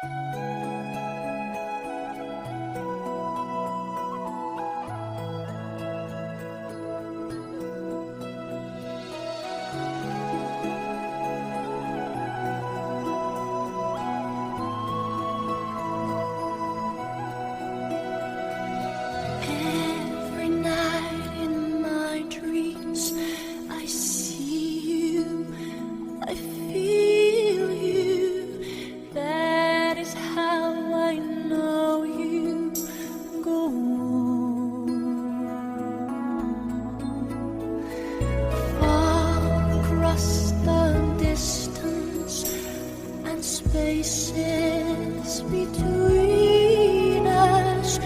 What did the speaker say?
Every night in my dreams, I see you, I feel you. That is how I know you. Go on. Far across the distance and spaces between us,